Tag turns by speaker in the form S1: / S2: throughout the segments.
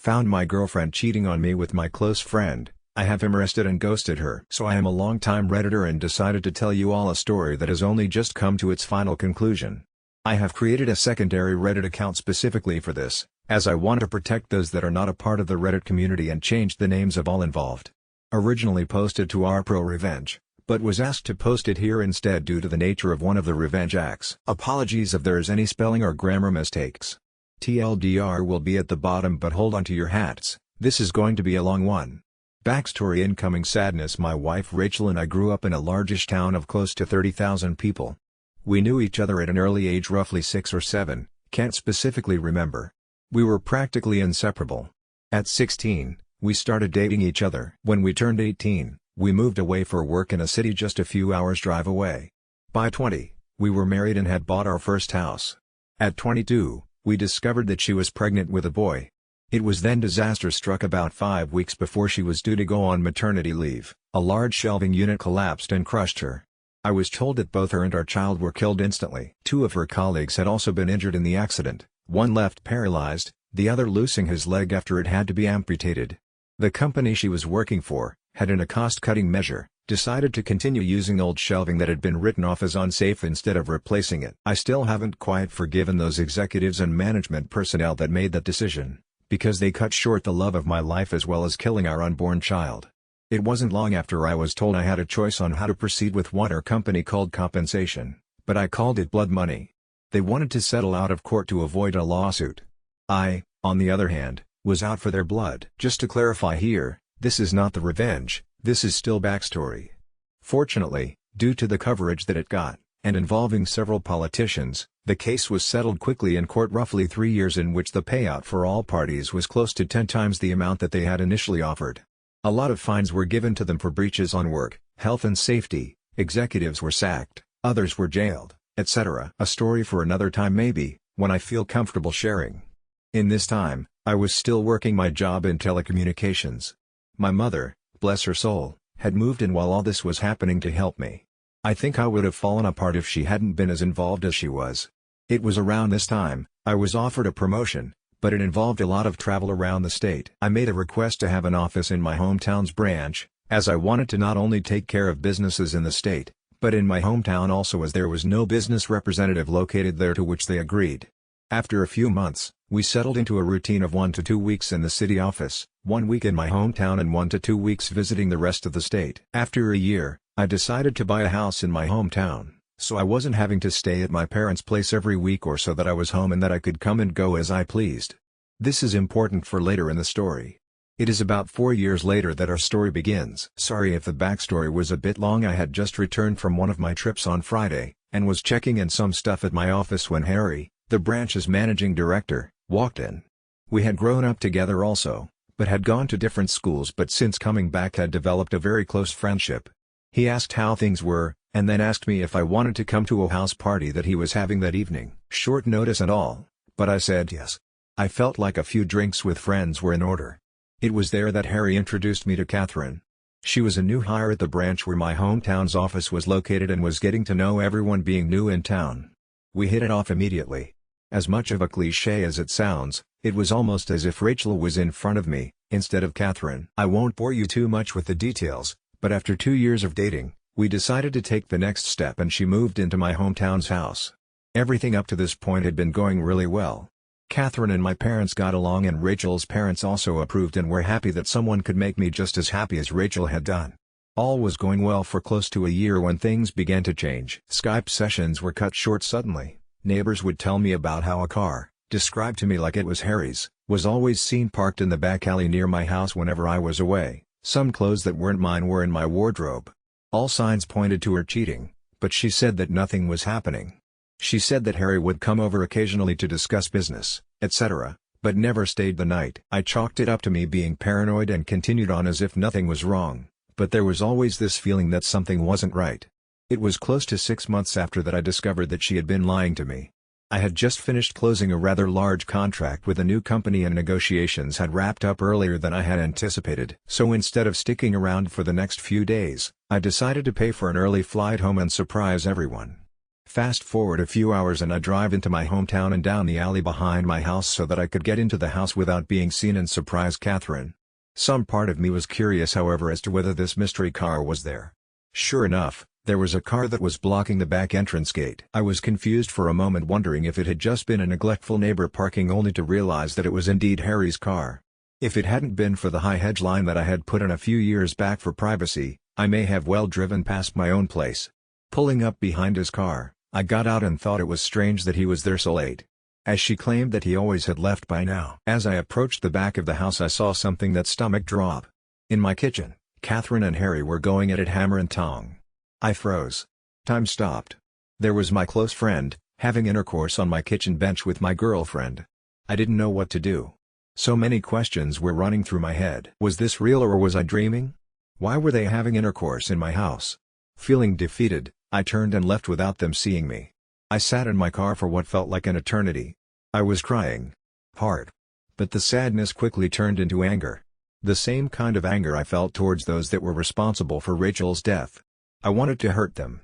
S1: Found my girlfriend cheating on me with my close friend. I have him arrested and ghosted her. So I am a long-time Redditor and decided to tell you all a story that has only just come to its final conclusion. I have created a secondary Reddit account specifically for this, as I want to protect those that are not a part of the Reddit community and change the names of all involved. Originally posted to R Pro Revenge, but was asked to post it here instead due to the nature of one of the revenge acts. Apologies if there is any spelling or grammar mistakes. TLDR will be at the bottom, but hold on to your hats, this is going to be a long one. Backstory: incoming sadness. My wife Rachel and I grew up in a largish town of close to 30,000 people. We knew each other at an early age, roughly 6 or 7, can't specifically remember. We were practically inseparable. At 16, we started dating each other. When we turned 18, we moved away for work in a city just a few hours drive away. By 20, we were married and had bought our first house. At 22, we discovered that she was pregnant with a boy. It was then disaster struck. About 5 weeks before she was due to go on maternity leave, a large shelving unit collapsed and crushed her. I was told that both her and our child were killed instantly. 2 of her colleagues had also been injured in the accident, one left paralyzed, the other losing his leg after it had to be amputated. The company she was working for had, in a cost-cutting measure, decided to continue using old shelving that had been written off as unsafe instead of replacing it. I still haven't quite forgiven those executives and management personnel that made that decision, because they cut short the love of my life as well as killing our unborn child. It wasn't long after I was told I had a choice on how to proceed with what our company called compensation, but I called it blood money. They wanted to settle out of court to avoid a lawsuit. I, on the other hand, was out for their blood. Just to clarify here, this is not the revenge, this is still backstory. Fortunately, due to the coverage that it got, and involving several politicians, the case was settled quickly in court. Roughly 3 years, in which the payout for all parties was close to 10 times the amount that they had initially offered. A lot of fines were given to them for breaches on work, health and safety, executives were sacked, others were jailed, etc. A story for another time maybe, when I feel comfortable sharing. In this time, I was still working my job in telecommunications. My mother, bless her soul, had moved in while all this was happening to help me. I think I would have fallen apart if she hadn't been as involved as she was. It was around this time, I was offered a promotion, but it involved a lot of travel around the state. I made a request to have an office in my hometown's branch, as I wanted to not only take care of businesses in the state, but in my hometown also, as there was no business representative located there, to which they agreed. After a few months, we settled into a routine of 1 to 2 weeks in the city office, 1 week in my hometown and 1 to 2 weeks visiting the rest of the state. After a year, I decided to buy a house in my hometown, so I wasn't having to stay at my parents' place every week or so, that I was home and that I could come and go as I pleased. This is important for later in the story. It is about 4 years later that our story begins. Sorry if the backstory was a bit long. I had just returned from one of my trips on Friday, and was checking in some stuff at my office when Harry, the branch's managing director, walked in. We had grown up together also, but had gone to different schools, but since coming back had developed a very close friendship. He asked how things were, and then asked me if I wanted to come to a house party that he was having that evening. Short notice and all, but I said yes. I felt like a few drinks with friends were in order. It was there that Harry introduced me to Catherine. She was a new hire at the branch where my hometown's office was located and was getting to know everyone, being new in town. We hit it off immediately. As much of a cliché as it sounds, it was almost as if Rachel was in front of me, instead of Catherine. I won't bore you too much with the details, but after 2 years of dating, we decided to take the next step and she moved into my hometown's house. Everything up to this point had been going really well. Catherine and my parents got along, and Rachel's parents also approved and were happy that someone could make me just as happy as Rachel had done. All was going well for close to a year when things began to change. Skype sessions were cut short suddenly. Neighbors would tell me about how a car, described to me like it was Harry's, was always seen parked in the back alley near my house whenever I was away. Some clothes that weren't mine were in my wardrobe. All signs pointed to her cheating, but she said that nothing was happening. She said that Harry would come over occasionally to discuss business, etc., but never stayed the night. I chalked it up to me being paranoid and continued on as if nothing was wrong, but there was always this feeling that something wasn't right. It was close to 6 months after that I discovered that she had been lying to me. I had just finished closing a rather large contract with a new company and negotiations had wrapped up earlier than I had anticipated. So instead of sticking around for the next few days, I decided to pay for an early flight home and surprise everyone. Fast forward a few hours and I drive into my hometown and down the alley behind my house so that I could get into the house without being seen and surprise Catherine. Some part of me was curious however as to whether this mystery car was there. Sure enough, there was a car that was blocking the back entrance gate. I was confused for a moment wondering if it had just been a neglectful neighbor parking only to realize that it was indeed Harry's car. If it hadn't been for the high hedge line that I had put in a few years back for privacy, I may have well driven past my own place. Pulling up behind his car, I got out and thought it was strange that he was there so late, as she claimed that he always had left by now. As I approached the back of the house I saw something that stomach drop. In my kitchen, Catherine and Harry were going at it hammer and tong. I froze. Time stopped. There was my close friend, having intercourse on my kitchen bench with my girlfriend. I didn't know what to do. So many questions were running through my head. Was this real or was I dreaming? Why were they having intercourse in my house? Feeling defeated, I turned and left without them seeing me. I sat in my car for what felt like an eternity. I was crying hard. But the sadness quickly turned into anger. The same kind of anger I felt towards those that were responsible for Rachel's death. I wanted to hurt them.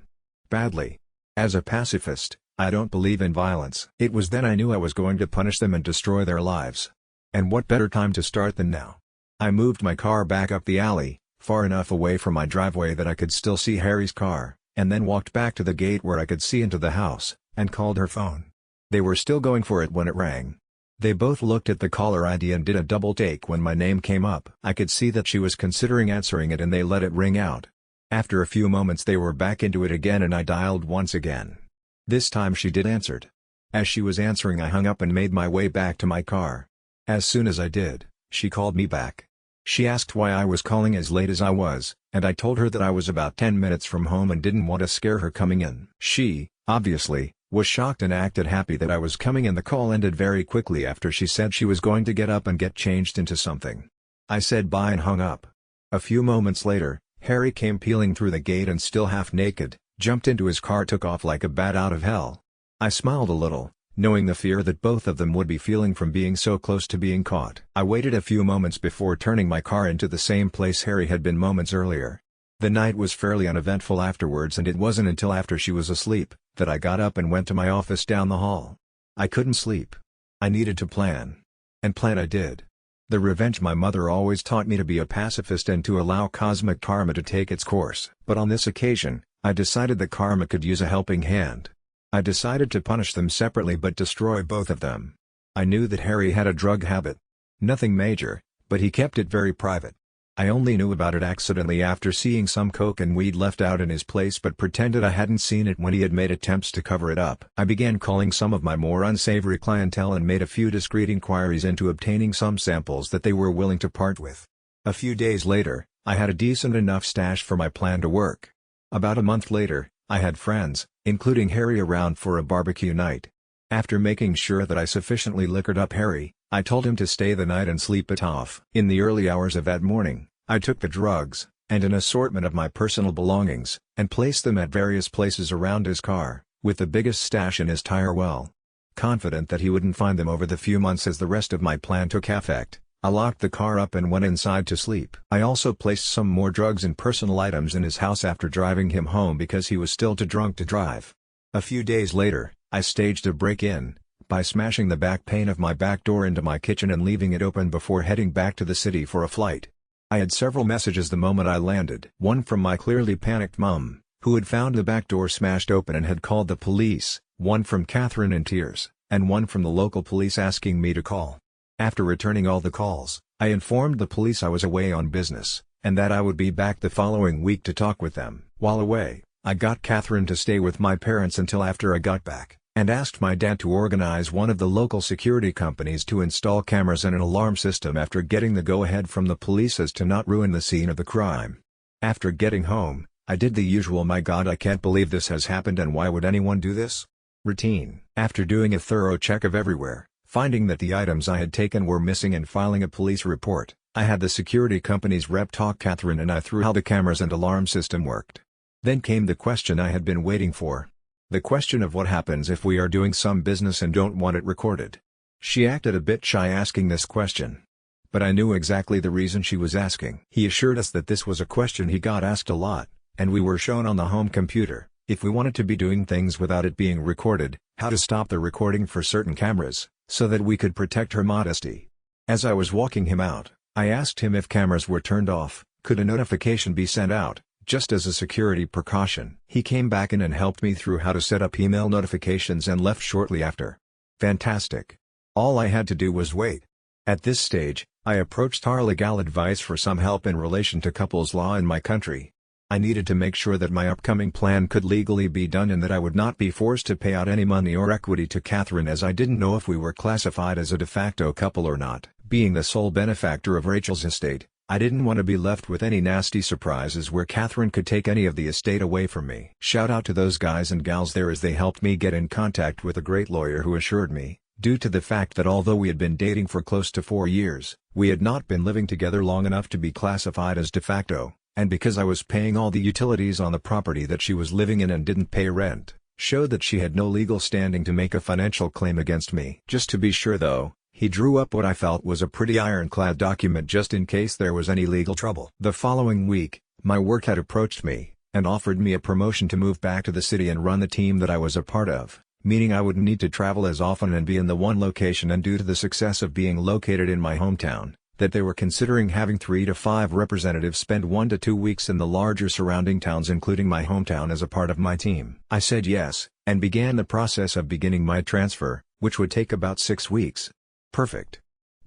S1: Badly. As a pacifist, I don't believe in violence. It was then I knew I was going to punish them and destroy their lives. And what better time to start than now? I moved my car back up the alley, far enough away from my driveway that I could still see Harry's car, and then walked back to the gate where I could see into the house, and called her phone. They were still going for it when it rang. They both looked at the caller ID and did a double take when my name came up. I could see that she was considering answering it and they let it ring out. After a few moments they were back into it again and I dialed once again. This time she did answered. As she was answering I hung up and made my way back to my car. As soon as I did, she called me back. She asked why I was calling as late as I was, and I told her that I was about 10 minutes from home and didn't want to scare her coming in. She, obviously, was shocked and acted happy that I was coming and the call ended very quickly after she said she was going to get up and get changed into something. I said bye and hung up. A few moments later, Harry came peeling through the gate and still half naked, jumped into his car, took off like a bat out of hell. I smiled a little, knowing the fear that both of them would be feeling from being so close to being caught. I waited a few moments before turning my car into the same place Harry had been moments earlier. The night was fairly uneventful afterwards and it wasn't until after she was asleep, that I got up and went to my office down the hall. I couldn't sleep. I needed to plan. And plan I did. The revenge my mother always taught me to be a pacifist and to allow cosmic karma to take its course. But on this occasion, I decided that karma could use a helping hand. I decided to punish them separately but destroy both of them. I knew that Harry had a drug habit. Nothing major, but he kept it very private. I only knew about it accidentally after seeing some coke and weed left out in his place but pretended I hadn't seen it when he had made attempts to cover it up. I began calling some of my more unsavory clientele and made a few discreet inquiries into obtaining some samples that they were willing to part with. A few days later, I had a decent enough stash for my plan to work. About a month later, I had friends, including Harry, around for a barbecue night. After making sure that I sufficiently liquored up Harry, I told him to stay the night and sleep it off. In the early hours of that morning, I took the drugs, and an assortment of my personal belongings, and placed them at various places around his car, with the biggest stash in his tire well. Confident that he wouldn't find them over the few months as the rest of my plan took effect, I locked the car up and went inside to sleep. I also placed some more drugs and personal items in his house after driving him home because he was still too drunk to drive. A few days later, I staged a break-in, by smashing the back pane of my back door into my kitchen and leaving it open before heading back to the city for a flight. I had several messages the moment I landed. One from my clearly panicked mum, who had found the back door smashed open and had called the police, one from Catherine in tears, and one from the local police asking me to call. After returning all the calls, I informed the police I was away on business, and that I would be back the following week to talk with them. While away, I got Catherine to stay with my parents until after I got back, and asked my dad to organize one of the local security companies to install cameras and an alarm system after getting the go-ahead from the police as to not ruin the scene of the crime. After getting home, I did the usual "my God, I can't believe this has happened and why would anyone do this?" routine. After doing a thorough check of everywhere, finding that the items I had taken were missing and filing a police report, I had the security company's rep talk Catherine and I through how the cameras and alarm system worked. Then came the question I had been waiting for. The question of what happens if we are doing some business and don't want it recorded. She acted a bit shy asking this question. But I knew exactly the reason she was asking. He assured us that this was a question he got asked a lot, and we were shown on the home computer, if we wanted to be doing things without it being recorded, how to stop the recording for certain cameras, so that we could protect her modesty. As I was walking him out, I asked him if cameras were turned off, could a notification be sent out, just as a security precaution. He came back in and helped me through how to set up email notifications and left shortly after. Fantastic. All I had to do was wait. At this stage, I approached our legal advice for some help in relation to couples law in my country. I needed to make sure that my upcoming plan could legally be done and that I would not be forced to pay out any money or equity to Catherine, as I didn't know if we were classified as a de facto couple or not. Being the sole benefactor of Rachel's estate, I didn't want to be left with any nasty surprises where Catherine could take any of the estate away from me. Shout out to those guys and gals there, as they helped me get in contact with a great lawyer who assured me, due to the fact that although we had been dating for close to 4 years, we had not been living together long enough to be classified as de facto, and because I was paying all the utilities on the property that she was living in and didn't pay rent, showed that she had no legal standing to make a financial claim against me. Just to be sure though, he drew up what I felt was a pretty ironclad document just in case there was any legal trouble. The following week, my work had approached me, and offered me a promotion to move back to the city and run the team that I was a part of, meaning I wouldn't need to travel as often and be in the one location, and due to the success of being located in my hometown, that they were considering having 3 to 5 representatives spend 1 to 2 weeks in the larger surrounding towns including my hometown as a part of my team. I said yes, and began the process of beginning my transfer, which would take about 6 weeks. Perfect.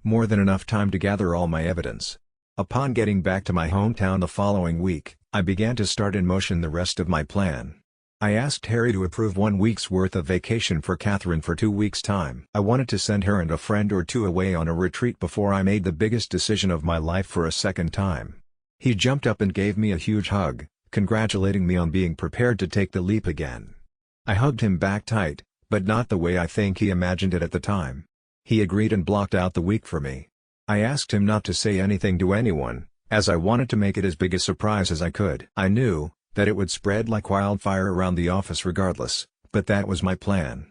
S1: More than enough time to gather all my evidence. Upon getting back to my hometown the following week, I began to start in motion the rest of my plan. I asked Harry to approve 1 week's worth of vacation for Catherine for 2 weeks' time. I wanted to send her and a friend or two away on a retreat before I made the biggest decision of my life for a second time. He jumped up and gave me a huge hug, congratulating me on being prepared to take the leap again. I hugged him back tight, but not the way I think he imagined it at the time. He agreed and blocked out the week for me. I asked him not to say anything to anyone, as I wanted to make it as big a surprise as I could. I knew that it would spread like wildfire around the office regardless, but that was my plan.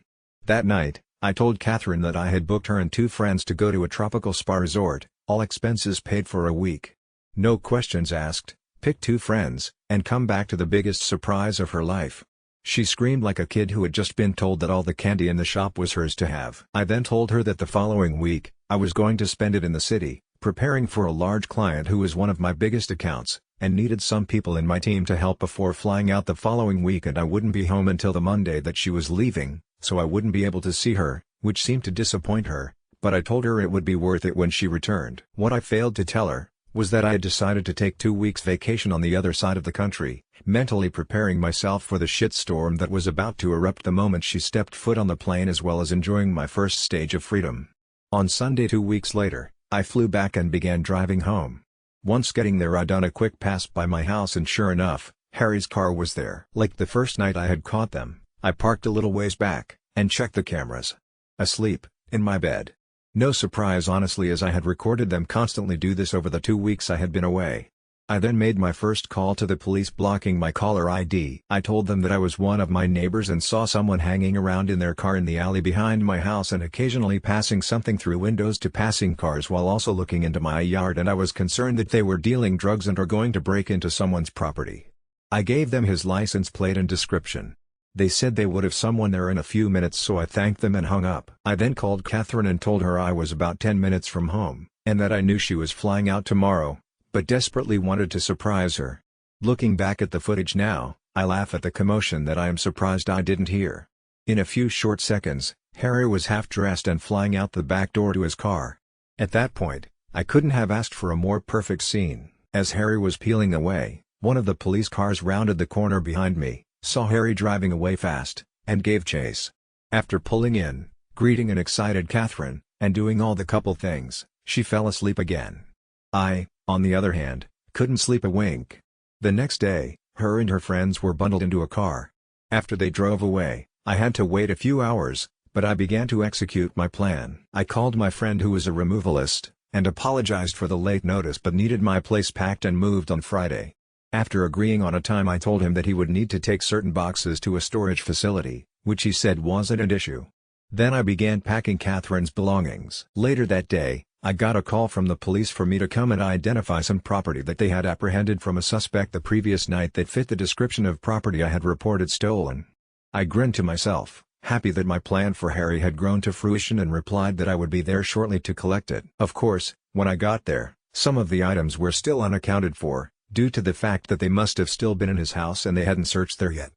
S1: That night, I told Catherine that I had booked her and 2 friends to go to a tropical spa resort, all expenses paid, for a week. No questions asked, pick 2 friends, and come back to the biggest surprise of her life. She screamed like a kid who had just been told that all the candy in the shop was hers to have. I then told her that the following week, I was going to spend it in the city, preparing for a large client who was one of my biggest accounts, and needed some people in my team to help before flying out the following week, and I wouldn't be home until the Monday that she was leaving, so I wouldn't be able to see her, which seemed to disappoint her, but I told her it would be worth it when she returned. What I failed to tell her was that I had decided to take 2 weeks vacation on the other side of the country, mentally preparing myself for the shitstorm that was about to erupt the moment she stepped foot on the plane, as well as enjoying my first stage of freedom. On Sunday 2 weeks later, I flew back and began driving home. Once getting there, I done a quick pass by my house, and sure enough, Harry's car was there. Like the first night I had caught them, I parked a little ways back, and checked the cameras. Asleep, in my bed. No surprise honestly, as I had recorded them constantly do this over the 2 weeks I had been away. I then made my first call to the police, blocking my caller ID. I told them that I was one of my neighbors and saw someone hanging around in their car in the alley behind my house and occasionally passing something through windows to passing cars while also looking into my yard, and I was concerned that they were dealing drugs and are going to break into someone's property. I gave them his license plate and description. They said they would have someone there in a few minutes, so I thanked them and hung up. I then called Catherine and told her I was about 10 minutes from home, and that I knew she was flying out tomorrow, but desperately wanted to surprise her. Looking back at the footage now, I laugh at the commotion that I am surprised I didn't hear. In a few short seconds, Harry was half dressed and flying out the back door to his car. At that point, I couldn't have asked for a more perfect scene. As Harry was peeling away, one of the police cars rounded the corner behind me, saw Harry driving away fast, and gave chase. After pulling in, greeting an excited Catherine, and doing all the couple things, she fell asleep again. I, on the other hand, couldn't sleep a wink. The next day, her and her friends were bundled into a car. After they drove away, I had to wait a few hours, but I began to execute my plan. I called my friend who was a removalist, and apologized for the late notice but needed my place packed and moved on Friday. After agreeing on a time, I told him that he would need to take certain boxes to a storage facility, which he said wasn't an issue. Then I began packing Catherine's belongings. Later that day, I got a call from the police for me to come and identify some property that they had apprehended from a suspect the previous night that fit the description of property I had reported stolen. I grinned to myself, happy that my plan for Harry had grown to fruition, and replied that I would be there shortly to collect it. Of course, when I got there, some of the items were still unaccounted for, due to the fact that they must have still been in his house and they hadn't searched there yet.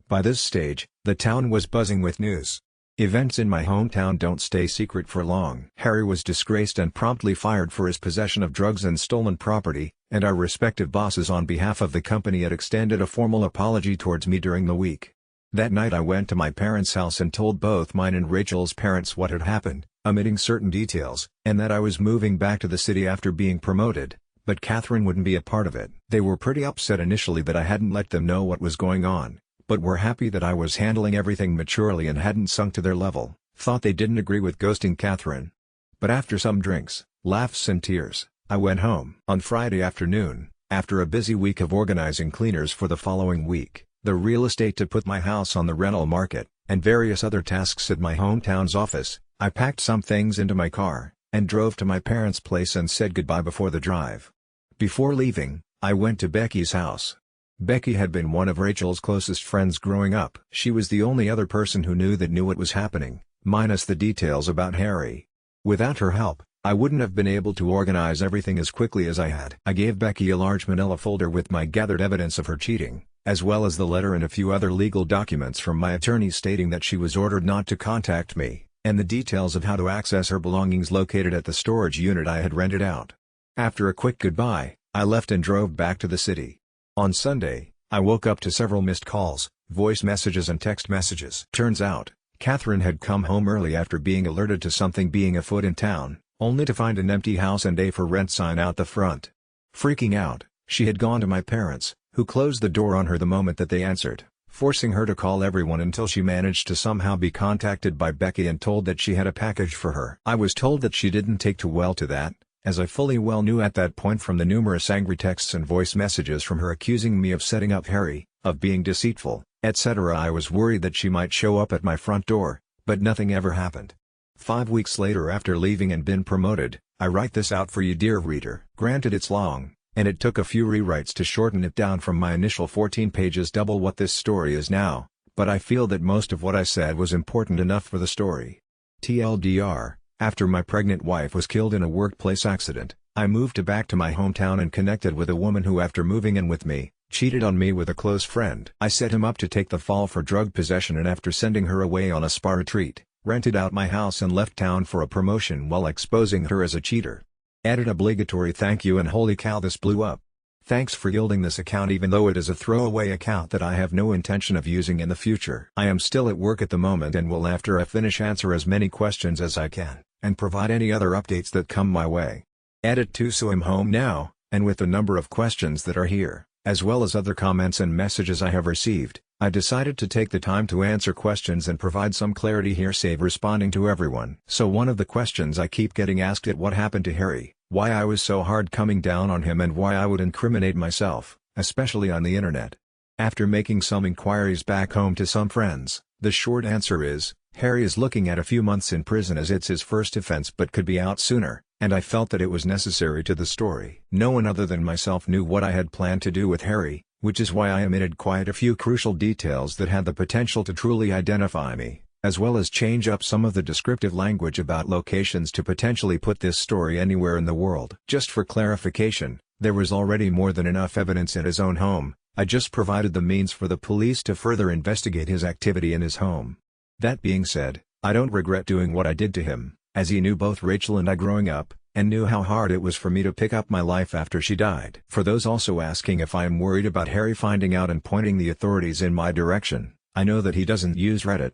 S1: By this stage, the town was buzzing with news. Events in my hometown don't stay secret for long. Harry was disgraced and promptly fired for his possession of drugs and stolen property, and our respective bosses on behalf of the company had extended a formal apology towards me during the week. That night I went to my parents' house and told both mine and Rachel's parents what had happened, omitting certain details, and that I was moving back to the city after being promoted, but Catherine wouldn't be a part of it. They were pretty upset initially that I hadn't let them know what was going on, but were happy that I was handling everything maturely and hadn't sunk to their level. Thought they didn't agree with ghosting Catherine. But after some drinks, laughs and tears, I went home. On Friday afternoon, after a busy week of organizing cleaners for the following week, the real estate to put my house on the rental market, and various other tasks at my hometown's office, I packed some things into my car, and drove to my parents' place and said goodbye before the drive. Before leaving, I went to Becky's house. Becky had been one of Rachel's closest friends growing up. She was the only other person who knew what was happening, minus the details about Harry. Without her help, I wouldn't have been able to organize everything as quickly as I had. I gave Becky a large manila folder with my gathered evidence of her cheating, as well as the letter and a few other legal documents from my attorney stating that she was ordered not to contact me, and the details of how to access her belongings located at the storage unit I had rented out. After a quick goodbye, I left and drove back to the city. On Sunday, I woke up to several missed calls, voice messages and text messages. Turns out, Catherine had come home early after being alerted to something being afoot in town, only to find an empty house and a for rent sign out the front. Freaking out, she had gone to my parents, who closed the door on her the moment that they answered, forcing her to call everyone until she managed to somehow be contacted by Becky and told that she had a package for her. I was told that she didn't take too well to that, as I fully well knew at that point from the numerous angry texts and voice messages from her accusing me of setting up Harry, of being deceitful, etc. I was worried that she might show up at my front door, but nothing ever happened. 5 weeks later, after leaving and been promoted, I write this out for you, dear reader. Granted, it's long, and it took a few rewrites to shorten it down from my initial 14 pages, double what this story is now, but I feel that most of what I said was important enough for the story. TLDR, after my pregnant wife was killed in a workplace accident, I moved back to my hometown and connected with a woman who, after moving in with me, cheated on me with a close friend. I set him up to take the fall for drug possession, and after sending her away on a spa retreat, rented out my house and left town for a promotion while exposing her as a cheater. Added obligatory thank you, and holy cow, this blew up. Thanks for yielding this account, even though it is a throwaway account that I have no intention of using in the future. I am still at work at the moment and will, after I finish, answer as many questions as I can, and provide any other updates that come my way. Edit 2. So I'm home now, and with the number of questions that are here, as well as other comments and messages I have received, I decided to take the time to answer questions and provide some clarity here, save responding to everyone. So one of the questions I keep getting asked is what happened to Harry, why I was so hard coming down on him, and why I would incriminate myself, especially on the internet. After making some inquiries back home to some friends, the short answer is, Harry is looking at a few months in prison as it's his first offense but could be out sooner, and I felt that it was necessary to the story. No one other than myself knew what I had planned to do with Harry, which is why I omitted quite a few crucial details that had the potential to truly identify me, as well as change up some of the descriptive language about locations to potentially put this story anywhere in the world. Just for clarification, there was already more than enough evidence at his own home. I just provided the means for the police to further investigate his activity in his home. That being said, I don't regret doing what I did to him, as he knew both Rachel and I growing up, and knew how hard it was for me to pick up my life after she died. For those also asking if I am worried about Harry finding out and pointing the authorities in my direction, I know that he doesn't use Reddit.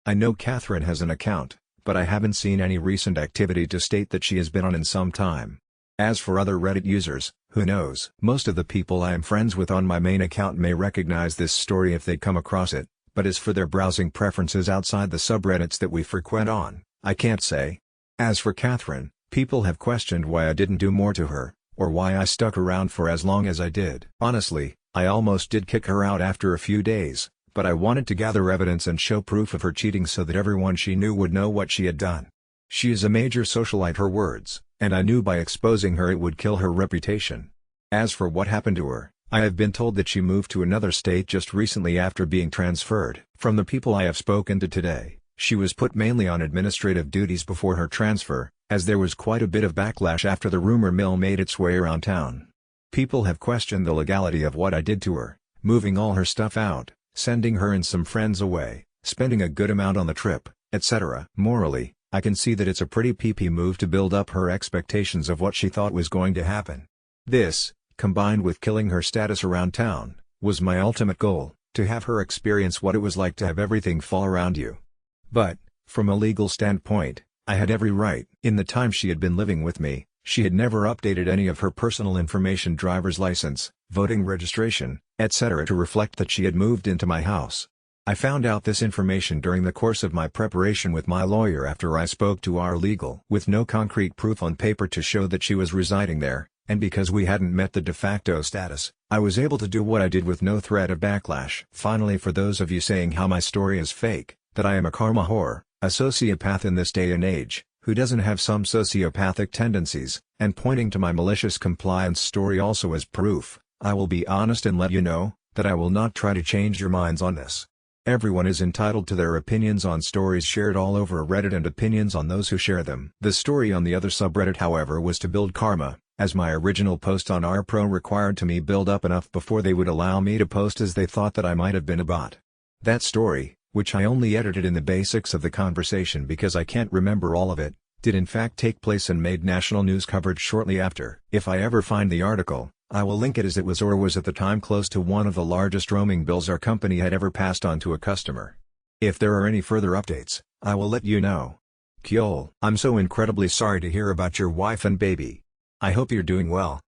S1: I know Catherine has an account, but I haven't seen any recent activity to state that she has been on in some time. As for other Reddit users, who knows? Most of the people I am friends with on my main account may recognize this story if they come across it, but as for their browsing preferences outside the subreddits that we frequent on, I can't say. As for Catherine, people have questioned why I didn't do more to her, or why I stuck around for as long as I did. Honestly, I almost did kick her out after a few days, but I wanted to gather evidence and show proof of her cheating so that everyone she knew would know what she had done. She is a major socialite, her words, and I knew by exposing her it would kill her reputation. As for what happened to her, I have been told that she moved to another state just recently after being transferred. From the people I have spoken to today, she was put mainly on administrative duties before her transfer, as there was quite a bit of backlash after the rumor mill made its way around town. People have questioned the legality of what I did to her, moving all her stuff out, sending her and some friends away, spending a good amount on the trip, etc. Morally, I can see that it's a pretty PP move to build up her expectations of what she thought was going to happen. This, combined with killing her status around town, was my ultimate goal, to have her experience what it was like to have everything fall around you. But, from a legal standpoint, I had every right. In the time she had been living with me, she had never updated any of her personal information, driver's license, voting registration, etc. to reflect that she had moved into my house. I found out this information during the course of my preparation with my lawyer after I spoke to our legal. With no concrete proof on paper to show that she was residing there, and because we hadn't met the de facto status, I was able to do what I did with no threat of backlash. Finally, for those of you saying how my story is fake, that I am a karma whore, a sociopath in this day and age, who doesn't have some sociopathic tendencies, and pointing to my malicious compliance story also as proof, I will be honest and let you know, that I will not try to change your minds on this. Everyone is entitled to their opinions on stories shared all over Reddit and opinions on those who share them. The story on the other subreddit, however, was to build karma, as my original post on RPro required to me build up enough before they would allow me to post, as they thought that I might have been a bot. That story, which I only edited in the basics of the conversation because I can't remember all of it, did in fact take place and made national news coverage shortly after. If I ever find the article, I will link it, as it was or was at the time close to one of the largest roaming bills our company had ever passed on to a customer. If there are any further updates, I will let you know. Kyol, I'm so incredibly sorry to hear about your wife and baby. I hope you're doing well.